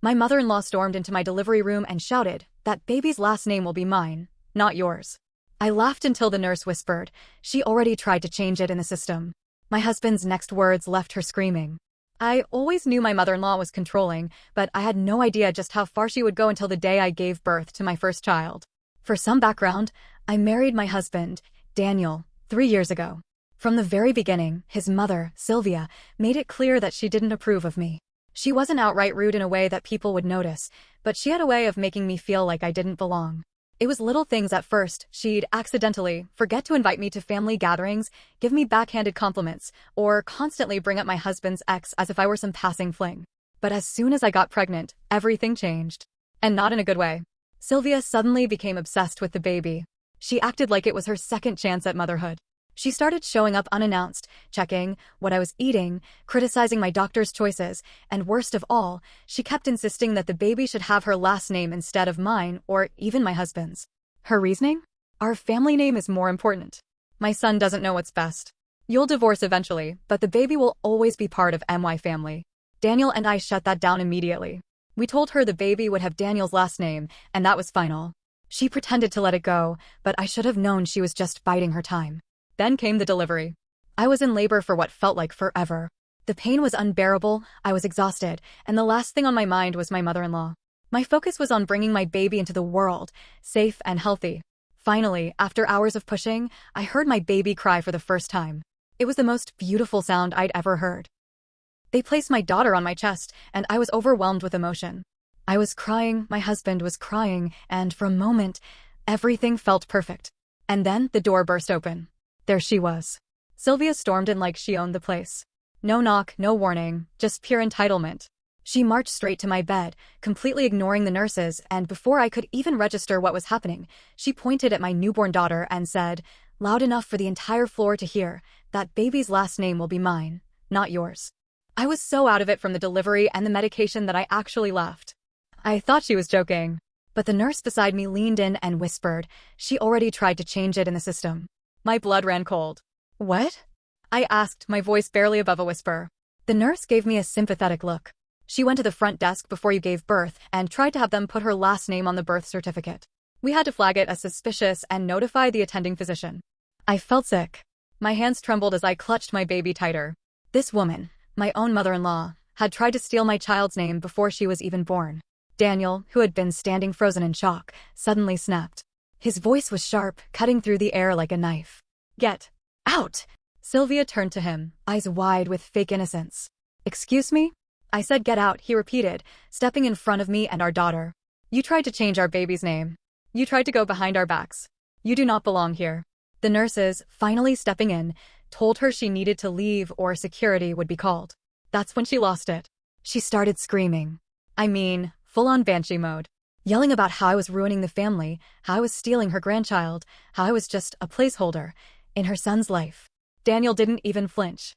My mother-in-law stormed into my delivery room and shouted, "That baby's last name will be mine, not yours." I laughed until the nurse whispered, "She already tried to change it in the system." My husband's next words left her screaming. I always knew my mother-in-law was controlling, but I had no idea just how far she would go until the day I gave birth to my first child. For some background, I married my husband, Daniel, 3 years ago. From the very beginning, his mother, Sylvia, made it clear that she didn't approve of me. She wasn't outright rude in a way that people would notice, but she had a way of making me feel like I didn't belong. It was little things at first. She'd accidentally forget to invite me to family gatherings, give me backhanded compliments, or constantly bring up my husband's ex as if I were some passing fling. But as soon as I got pregnant, everything changed. And not in a good way. Sylvia suddenly became obsessed with the baby. She acted like it was her second chance at motherhood. She started showing up unannounced, checking what I was eating, criticizing my doctor's choices, and worst of all, she kept insisting that the baby should have her last name instead of mine or even my husband's. Her reasoning? Our family name is more important. My son doesn't know what's best. You'll divorce eventually, but the baby will always be part of MY family. Daniel and I shut that down immediately. We told her the baby would have Daniel's last name, and that was final. She pretended to let it go, but I should have known she was just biding her time. Then came the delivery. I was in labor for what felt like forever. The pain was unbearable, I was exhausted, and the last thing on my mind was my mother-in-law. My focus was on bringing my baby into the world, safe and healthy. Finally, after hours of pushing, I heard my baby cry for the first time. It was the most beautiful sound I'd ever heard. They placed my daughter on my chest, and I was overwhelmed with emotion. I was crying, my husband was crying, and for a moment, everything felt perfect. And then the door burst open. There she was. Sylvia stormed in like she owned the place. No knock, no warning, just pure entitlement. She marched straight to my bed, completely ignoring the nurses, and before I could even register what was happening, she pointed at my newborn daughter and said, loud enough for the entire floor to hear, "That baby's last name will be mine, not yours." I was so out of it from the delivery and the medication that I actually laughed. I thought she was joking. But the nurse beside me leaned in and whispered, "She already tried to change it in the system." My blood ran cold. "What?" I asked, my voice barely above a whisper. The nurse gave me a sympathetic look. "She went to the front desk before you gave birth and tried to have them put her last name on the birth certificate. We had to flag it as suspicious and notify the attending physician." I felt sick. My hands trembled as I clutched my baby tighter. This woman, my own mother-in-law, had tried to steal my child's name before she was even born. Daniel, who had been standing frozen in shock, suddenly snapped. His voice was sharp, cutting through the air like a knife. "Get out!" Sylvia turned to him, eyes wide with fake innocence. "Excuse me?" I said get out, he repeated, stepping in front of me and our daughter. "You tried to change our baby's name. You tried to go behind our backs. You do not belong here." The nurses, finally stepping in, told her she needed to leave or security would be called. That's when she lost it. She started screaming. I mean, full-on banshee mode. Yelling about how I was ruining the family, how I was stealing her grandchild, how I was just a placeholder in her son's life. Daniel didn't even flinch.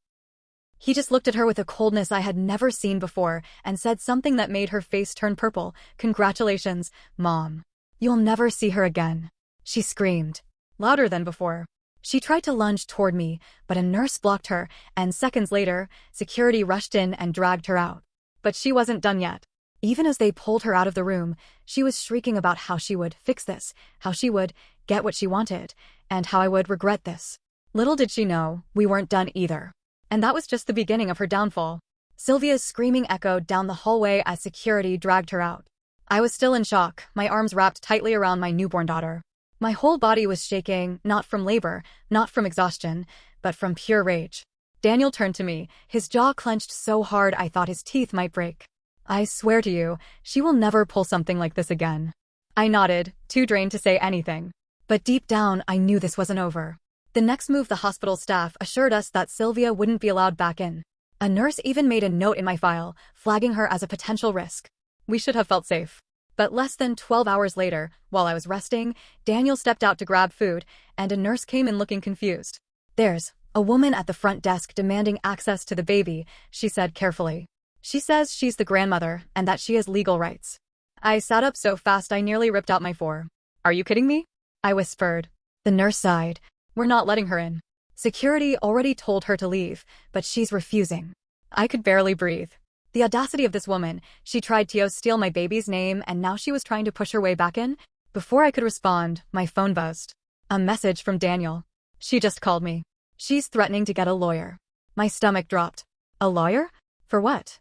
He just looked at her with a coldness I had never seen before and said something that made her face turn purple. "Congratulations, Mom. You'll never see her again." She screamed, louder than before. She tried to lunge toward me, but a nurse blocked her, and seconds later, security rushed in and dragged her out. But she wasn't done yet. Even as they pulled her out of the room, she was shrieking about how she would fix this, how she would get what she wanted, and how I would regret this. Little did she know, we weren't done either. And that was just the beginning of her downfall. Sylvia's screaming echoed down the hallway as security dragged her out. I was still in shock, my arms wrapped tightly around my newborn daughter. My whole body was shaking, not from labor, not from exhaustion, but from pure rage. Daniel turned to me, his jaw clenched so hard I thought his teeth might break. "I swear to you, she will never pull something like this again." I nodded, too drained to say anything. But deep down, I knew this wasn't over. The next move, the hospital staff assured us that Sylvia wouldn't be allowed back in. A nurse even made a note in my file, flagging her as a potential risk. We should have felt safe. But less than 12 hours later, while I was resting, Daniel stepped out to grab food, and a nurse came in looking confused. "There's a woman at the front desk demanding access to the baby," she said carefully. "She says she's the grandmother and that she has legal rights." I sat up so fast I nearly ripped out my four. "Are you kidding me?" I whispered. The nurse sighed. "We're not letting her in. Security already told her to leave, but she's refusing." I could barely breathe. The audacity of this woman. She tried to steal my baby's name and now she was trying to push her way back in. Before I could respond, my phone buzzed. A message from Daniel. She just called me. She's threatening to get a lawyer. My stomach dropped. A lawyer? For what?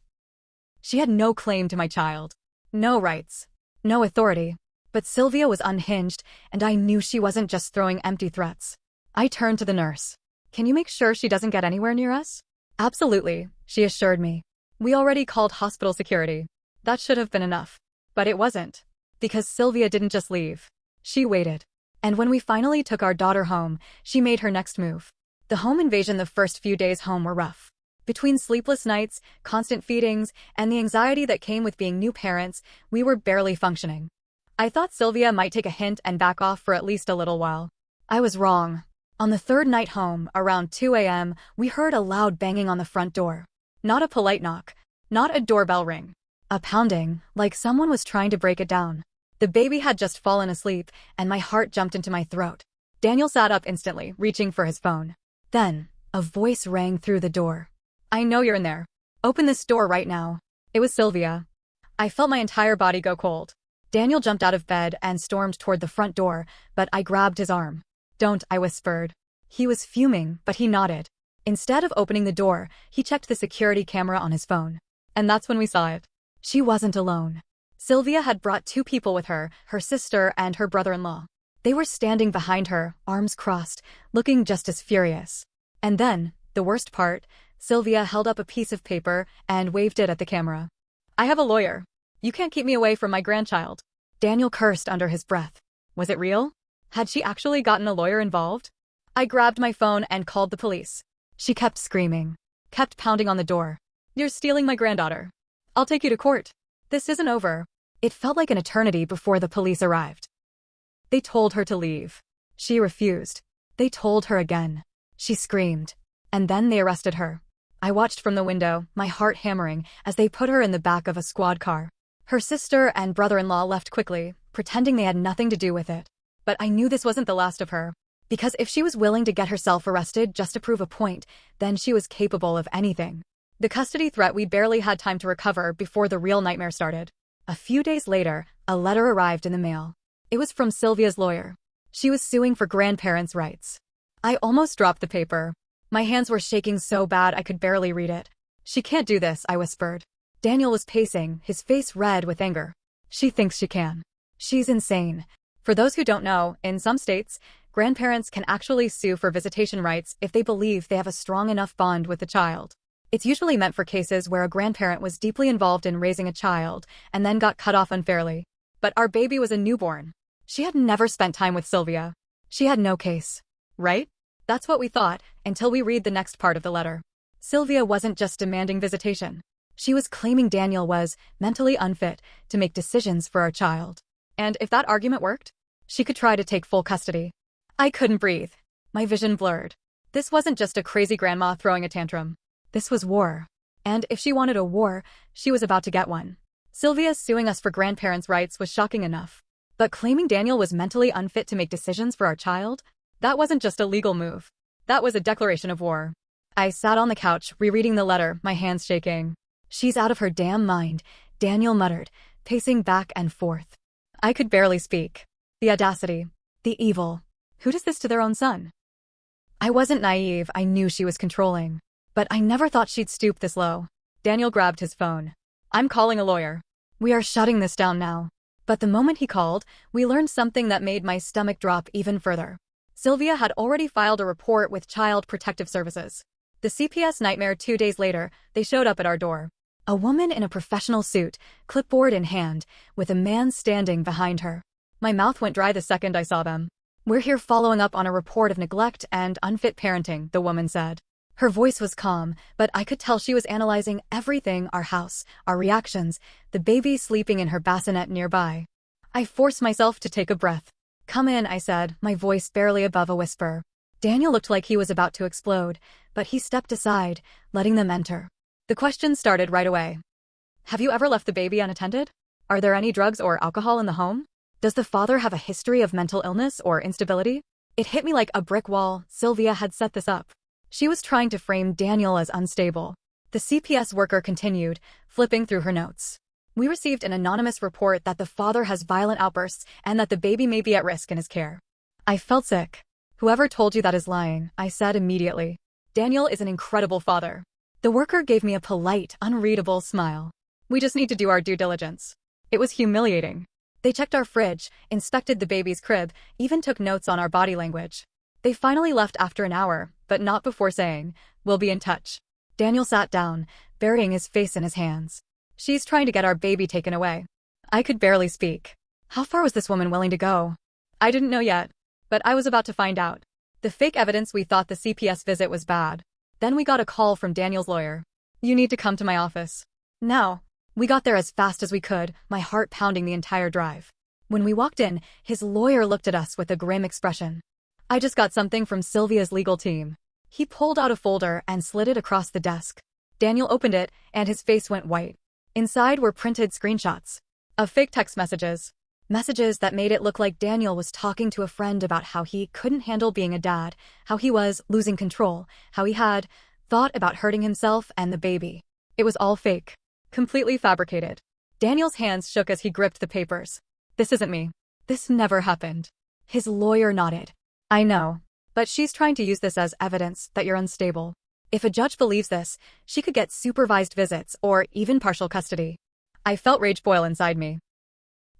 She had no claim to my child. No rights. No authority. But Sylvia was unhinged, and I knew she wasn't just throwing empty threats. I turned to the nurse. Can you make sure she doesn't get anywhere near us? Absolutely, she assured me. We already called hospital security. That should have been enough. But it wasn't. Because Sylvia didn't just leave. She waited. And when we finally took our daughter home, she made her next move. The home invasion the first few days home were rough. Between sleepless nights, constant feedings, and the anxiety that came with being new parents, we were barely functioning. I thought Sylvia might take a hint and back off for at least a little while. I was wrong. On the third night home, around 2 a.m., we heard a loud banging on the front door. Not a polite knock. Not a doorbell ring. A pounding, like someone was trying to break it down. The baby had just fallen asleep, and my heart jumped into my throat. Daniel sat up instantly, reaching for his phone. Then, a voice rang through the door. I know you're in there. Open this door right now. It was Sylvia. I felt my entire body go cold. Daniel jumped out of bed and stormed toward the front door, but I grabbed his arm. Don't, I whispered. He was fuming, but he nodded. Instead of opening the door, he checked the security camera on his phone. And that's when we saw it. She wasn't alone. Sylvia had brought 2 people with her, her sister and her brother-in-law. They were standing behind her, arms crossed, looking just as furious. And then, the worst part, Sylvia held up a piece of paper and waved it at the camera. I have a lawyer. You can't keep me away from my grandchild. Daniel cursed under his breath. Was it real? Had she actually gotten a lawyer involved? I grabbed my phone and called the police. She kept screaming, kept pounding on the door. You're stealing my granddaughter. I'll take you to court. This isn't over. It felt like an eternity before the police arrived. They told her to leave. She refused. They told her again. She screamed. And then they arrested her. I watched from the window, my heart hammering, as they put her in the back of a squad car. Her sister and brother-in-law left quickly, pretending they had nothing to do with it. But I knew this wasn't the last of her. Because if she was willing to get herself arrested just to prove a point, then she was capable of anything. The custody threat we barely had time to recover before the real nightmare started. A few days later, a letter arrived in the mail. It was from Sylvia's lawyer. She was suing for grandparents' rights. I almost dropped the paper. My hands were shaking so bad I could barely read it. She can't do this, I whispered. Daniel was pacing, his face red with anger. She thinks she can. She's insane. For those who don't know, in some states, grandparents can actually sue for visitation rights if they believe they have a strong enough bond with the child. It's usually meant for cases where a grandparent was deeply involved in raising a child and then got cut off unfairly. But our baby was a newborn. She had never spent time with Sylvia. She had no case. Right? That's what we thought, until we read the next part of the letter. Sylvia wasn't just demanding visitation. She was claiming Daniel was mentally unfit to make decisions for our child. And if that argument worked, she could try to take full custody. I couldn't breathe. My vision blurred. This wasn't just a crazy grandma throwing a tantrum. This was war. And if she wanted a war, she was about to get one. Sylvia suing us for grandparents' rights was shocking enough. But claiming Daniel was mentally unfit to make decisions for our child? That wasn't just a legal move. That was a declaration of war. I sat on the couch, rereading the letter, my hands shaking. She's out of her damn mind, Daniel muttered, pacing back and forth. I could barely speak. The audacity. The evil. Who does this to their own son? I wasn't naive, I knew she was controlling. But I never thought she'd stoop this low. Daniel grabbed his phone. I'm calling a lawyer. We are shutting this down now. But the moment he called, we learned something that made my stomach drop even further. Sylvia had already filed a report with Child Protective Services. The CPS nightmare 2 days later, they showed up at our door. A woman in a professional suit, clipboard in hand, with a man standing behind her. My mouth went dry the second I saw them. We're here following up on a report of neglect and unfit parenting, the woman said. Her voice was calm, but I could tell she was analyzing everything: our house, our reactions, the baby sleeping in her bassinet nearby. I forced myself to take a breath. Come in, I said, my voice barely above a whisper. Daniel looked like he was about to explode, but he stepped aside, letting them enter. The questions started right away. Have you ever left the baby unattended? Are there any drugs or alcohol in the home? Does the father have a history of mental illness or instability? It hit me like a brick wall. Sylvia had set this up. She was trying to frame Daniel as unstable. The CPS worker continued, flipping through her notes. We received an anonymous report that the father has violent outbursts and that the baby may be at risk in his care. I felt sick. Whoever told you that is lying, I said immediately. Daniel is an incredible father. The worker gave me a polite, unreadable smile. We just need to do our due diligence. It was humiliating. They checked our fridge, inspected the baby's crib, even took notes on our body language. They finally left after an hour, but not before saying, "We'll be in touch." Daniel sat down, burying his face in his hands. She's trying to get our baby taken away. I could barely speak. How far was this woman willing to go? I didn't know yet, but I was about to find out. The fake evidence we thought the CPS visit was bad. Then we got a call from Daniel's lawyer. "You need to come to my office." Now. We got there as fast as we could, my heart pounding the entire drive. When we walked in, his lawyer looked at us with a grim expression. "I just got something from Sylvia's legal team." He pulled out a folder and slid it across the desk. Daniel opened it, and his face went white. Inside were printed screenshots of fake text messages. Messages that made it look like Daniel was talking to a friend about how he couldn't handle being a dad, how he was losing control, how he had thought about hurting himself and the baby. It was all fake. Completely fabricated. Daniel's hands shook as he gripped the papers. "This isn't me. This never happened." His lawyer nodded. "I know. But she's trying to use this as evidence that you're unstable. If a judge believes this, she could get supervised visits or even partial custody." I felt rage boil inside me.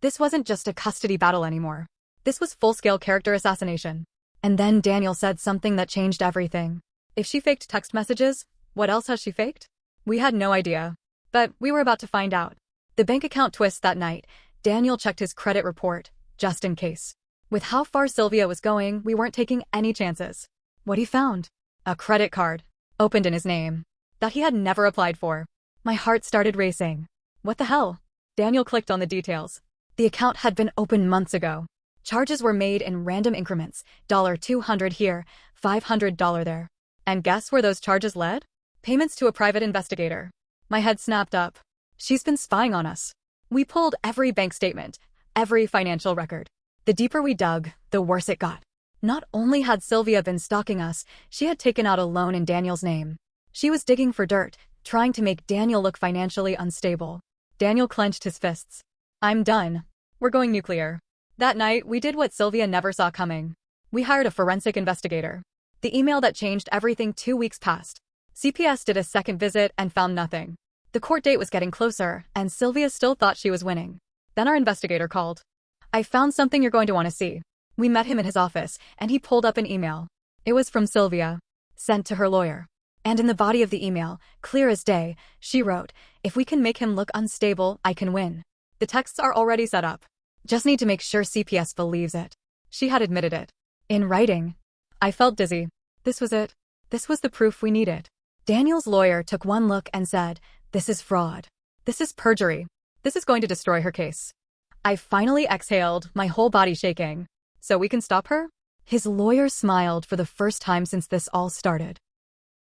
This wasn't just a custody battle anymore. This was full-scale character assassination. And then Daniel said something that changed everything. If she faked text messages, what else has she faked? We had no idea. But we were about to find out. The bank account twist that night, Daniel checked his credit report, just in case. With how far Sylvia was going, we weren't taking any chances. What he found? A credit card, opened in his name, that he had never applied for. My heart started racing. What the hell? Daniel clicked on the details. The account had been opened months ago. Charges were made in random increments, $200 here, $500 there. And guess where those charges led? Payments to a private investigator. My head snapped up. She's been spying on us. We pulled every bank statement, every financial record. The deeper we dug, the worse it got. Not only had Sylvia been stalking us, she had taken out a loan in Daniel's name. She was digging for dirt, trying to make Daniel look financially unstable. Daniel clenched his fists. "I'm done. We're going nuclear." That night, we did what Sylvia never saw coming. We hired a forensic investigator. The email that changed everything 2 weeks passed. CPS did a second visit and found nothing. The court date was getting closer, and Sylvia still thought she was winning. Then our investigator called. "I found something you're going to want to see." We met him in his office, and he pulled up an email. It was from Sylvia, sent to her lawyer. And in the body of the email, clear as day, she wrote, "If we can make him look unstable, I can win." The texts are already set up. Just need to make sure CPS believes it. She had admitted it. In writing. I felt dizzy. This was it. This was the proof we needed. Daniel's lawyer took one look and said, "This is fraud. This is perjury. This is going to destroy her case." I finally exhaled, my whole body shaking. "So we can stop her?" His lawyer smiled for the first time since this all started.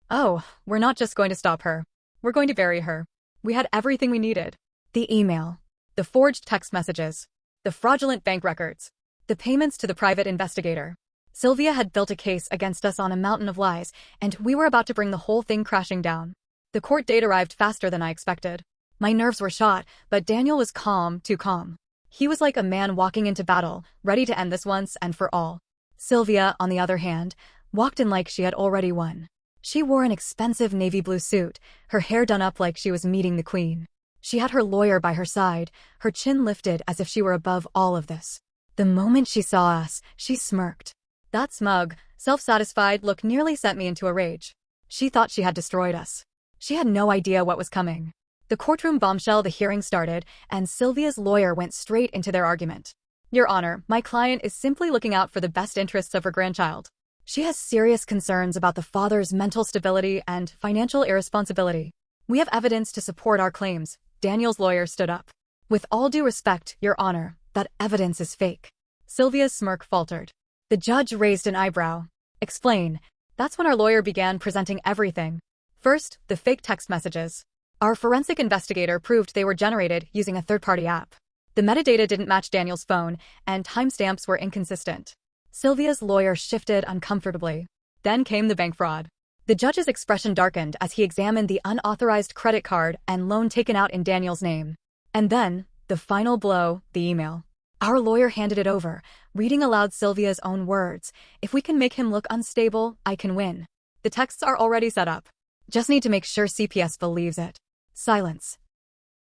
"Oh, we're not just going to stop her. We're going to bury her." We had everything we needed. The email. The forged text messages. The fraudulent bank records. The payments to the private investigator. Sylvia had built a case against us on a mountain of lies, and we were about to bring the whole thing crashing down. The court date arrived faster than I expected. My nerves were shot, but Daniel was calm, too calm. He was like a man walking into battle, ready to end this once and for all. Sylvia, on the other hand, walked in like she had already won. She wore an expensive navy blue suit, her hair done up like she was meeting the queen. She had her lawyer by her side, her chin lifted as if she were above all of this. The moment she saw us, she smirked. That smug, self-satisfied look nearly sent me into a rage. She thought she had destroyed us. She had no idea what was coming. The courtroom bombshell, the hearing started, and Sylvia's lawyer went straight into their argument. "Your Honor, my client is simply looking out for the best interests of her grandchild. She has serious concerns about the father's mental stability and financial irresponsibility. We have evidence to support our claims." Daniel's lawyer stood up. "With all due respect, Your Honor, that evidence is fake." Sylvia's smirk faltered. The judge raised an eyebrow. "Explain." That's when our lawyer began presenting everything. First, the fake text messages. Our forensic investigator proved they were generated using a third-party app. The metadata didn't match Daniel's phone, and timestamps were inconsistent. Sylvia's lawyer shifted uncomfortably. Then came the bank fraud. The judge's expression darkened as he examined the unauthorized credit card and loan taken out in Daniel's name. And then, the final blow, the email. Our lawyer handed it over, reading aloud Sylvia's own words. "If we can make him look unstable, I can win. The texts are already set up. Just need to make sure CPS believes it." Silence.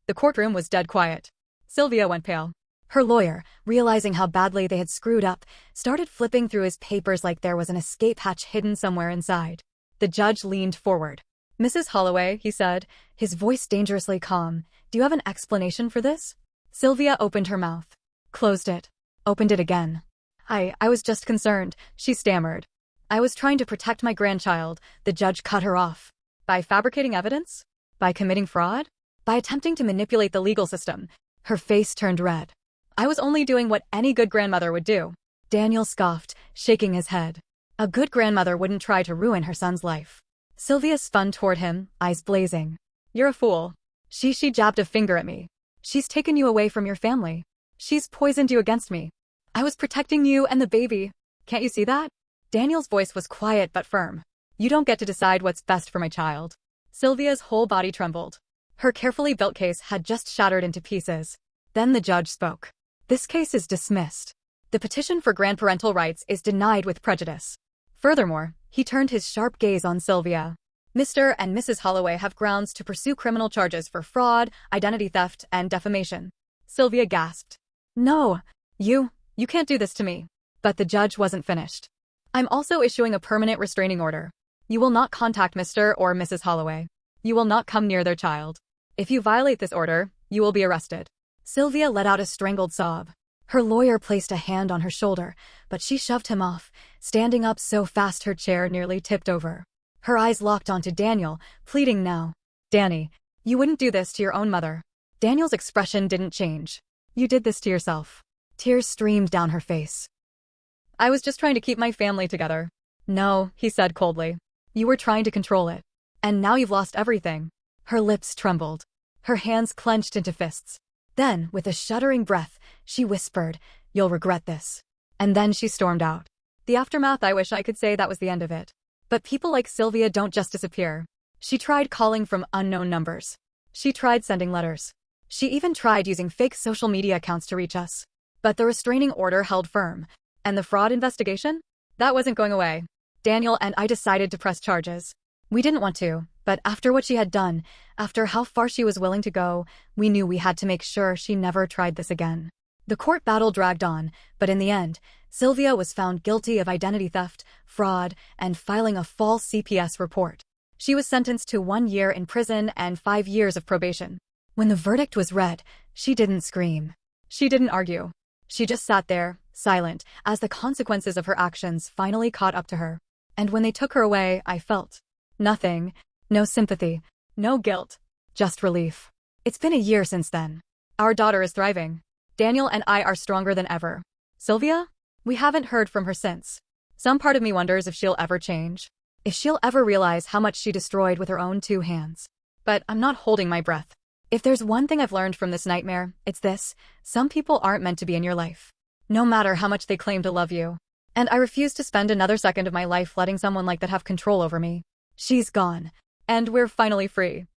The courtroom was dead quiet. Sylvia went pale. Her lawyer, realizing how badly they had screwed up, started flipping through his papers like there was an escape hatch hidden somewhere inside. The judge leaned forward. "Mrs. Holloway," he said, his voice dangerously calm, "do you have an explanation for this?" Sylvia opened her mouth, closed it, opened it again. I was just concerned," she stammered. "I was trying to protect my grandchild." The judge cut her off. "By fabricating evidence? By committing fraud? By attempting to manipulate the legal system?" Her face turned red. "I was only doing what any good grandmother would do." Daniel scoffed, shaking his head. A good grandmother wouldn't try to ruin her son's life. Sylvia spun toward him, eyes blazing. "You're a fool. She jabbed a finger at me. She's taken you away from your family. She's poisoned you against me. I was protecting you and the baby. Can't you see that?" Daniel's voice was quiet but firm. "You don't get to decide what's best for my child." Sylvia's whole body trembled. Her carefully built case had just shattered into pieces. Then the judge spoke. "This case is dismissed. The petition for grandparental rights is denied with prejudice." Furthermore, he turned his sharp gaze on Sylvia. "Mr. and Mrs. Holloway have grounds to pursue criminal charges for fraud, identity theft, and defamation." Sylvia gasped. "No, you can't do this to me." But the judge wasn't finished. "I'm also issuing a permanent restraining order. You will not contact Mr. or Mrs. Holloway. You will not come near their child. If you violate this order, you will be arrested." Sylvia let out a strangled sob. Her lawyer placed a hand on her shoulder, but she shoved him off, standing up so fast her chair nearly tipped over. Her eyes locked onto Daniel, pleading now. "Danny, you wouldn't do this to your own mother." Daniel's expression didn't change. "You did this to yourself." Tears streamed down her face. "I was just trying to keep my family together." "No," he said coldly. "You were trying to control it. And now you've lost everything." Her lips trembled. Her hands clenched into fists. Then, with a shuddering breath, she whispered, "You'll regret this." And then she stormed out. The aftermath, I wish I could say that was the end of it. But people like Sylvia don't just disappear. She tried calling from unknown numbers. She tried sending letters. She even tried using fake social media accounts to reach us. But the restraining order held firm. And the fraud investigation? That wasn't going away. Daniel and I decided to press charges. We didn't want to, but after what she had done, after how far she was willing to go, we knew we had to make sure she never tried this again. The court battle dragged on, but in the end, Sylvia was found guilty of identity theft, fraud, and filing a false CPS report. She was sentenced to 1 year in prison and 5 years of probation. When the verdict was read, she didn't scream. She didn't argue. She just sat there, silent, as the consequences of her actions finally caught up to her. And when they took her away, I felt nothing. No sympathy. No guilt. Just relief. It's been a year since then. Our daughter is thriving. Daniel and I are stronger than ever. Sylvia? We haven't heard from her since. Some part of me wonders if she'll ever change. If she'll ever realize how much she destroyed with her own 2 hands. But I'm not holding my breath. If there's one thing I've learned from this nightmare, it's this: some people aren't meant to be in your life. No matter how much they claim to love you. And I refuse to spend another second of my life letting someone like that have control over me. She's gone. And we're finally free.